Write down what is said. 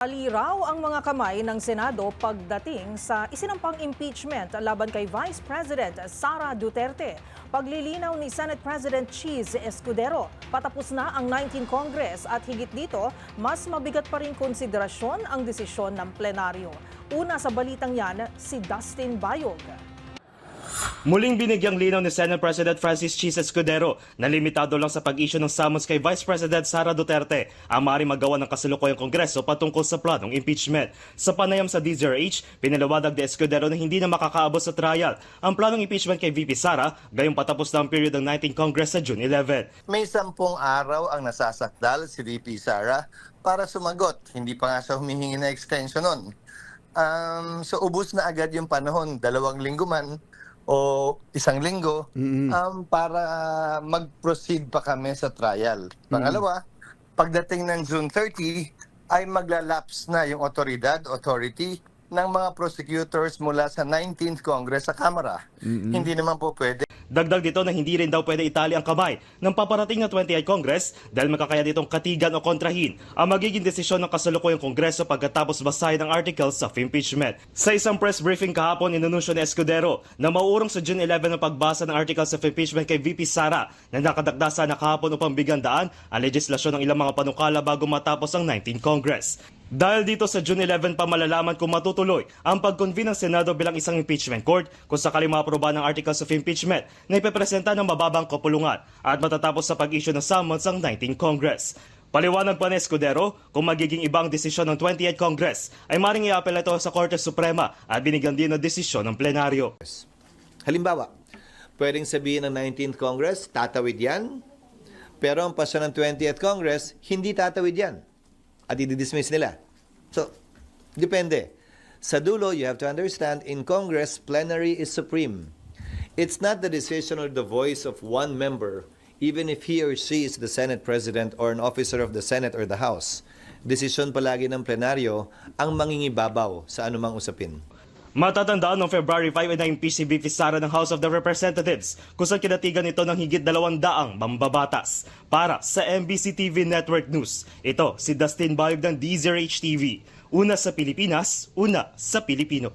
Aliraw ang mga kamay ng Senado pagdating sa isinampang impeachment laban kay Vice President Sara Duterte. Paglilinaw ni Senate President Cheese Escudero, patapos na ang 19th Congress at higit dito, mas mabigat pa rin konsiderasyon ang desisyon ng plenaryo. Una sa balitang yan, si Dustin Bayog. Muling binigyang linaw ni Senate President Francis Cheese Escudero na limitado lang sa pag-issue ng summons kay Vice President Sara Duterte ang maaaring magawa ng kasalukuyang Kongreso patungkol sa planong impeachment. Sa panayam sa DZRH, pinaliwanag ni Escudero na hindi na makakaabot sa trial ang planong impeachment kay VP Sara gayong patapos na ang period ng 19th Congress sa June 11. May 10 araw ang nasasakdal si VP Sara para sumagot. Hindi pa nga siya humihingi na extension nun. So ubus na agad yung panahon, 2 linggo man o 1 linggo para mag-proceed pa kami sa trial. Pangalawa, pagdating ng June 30 ay maglalapse na yung authority ng mga prosecutors mula sa 19th Congress sa Kamara. Hindi naman po pwede. Dagdag dito na hindi rin daw pwede itali ang kamay ng paparating na 28th Congress dahil makakaya ditong katigan o kontrahin ang magiging desisyon ng kasalukuyang Kongreso pagkatapos basahin ang articles of impeachment. Sa isang press briefing kahapon, inununsyo ni Escudero na mauurong sa June 11 ang pagbasa ng articles of impeachment kay VP Sara na nakadagdasa na kahapon upang bigyan daan ang legislasyon ng ilang mga panukala bago matapos ang 19th Congress. Dahil dito sa June 11 pa malalaman kung matutuloy ang pag-convene ng Senado bilang isang impeachment court kung sakali maaproba ng articles of impeachment na ipepresenta ng mababang kapulungan at matatapos sa pag-issue ng summons ang 19th Congress. Paliwanag pa ni Escudero kung magiging ibang desisyon ng 28th Congress ay maring i-apel ito sa Korte Suprema at binigyan din ng desisyon ng plenaryo. Halimbawa, pwedeng sabihin ng 19th Congress, tatawid yan, pero ang pasya ng 20th Congress, hindi tatawid yan. At i-dismiss nila. So, depende. Sa dulo, you have to understand, in Congress, plenary is supreme. It's not the decision or the voice of one member, even if he or she is the Senate President or an officer of the Senate or the House. Desisyon palagi ng plenaryo ang mangingibabaw sa anumang usapin. Matatandaan noong February 5 ay na-impeach si VP Sara ng House of the Representatives kung saan kinatigan ito ng higit 200 mambabatas. Para sa MBC TV Network News, ito si Dustin Bayog ng DZRH TV. Una sa Pilipinas, una sa Pilipino.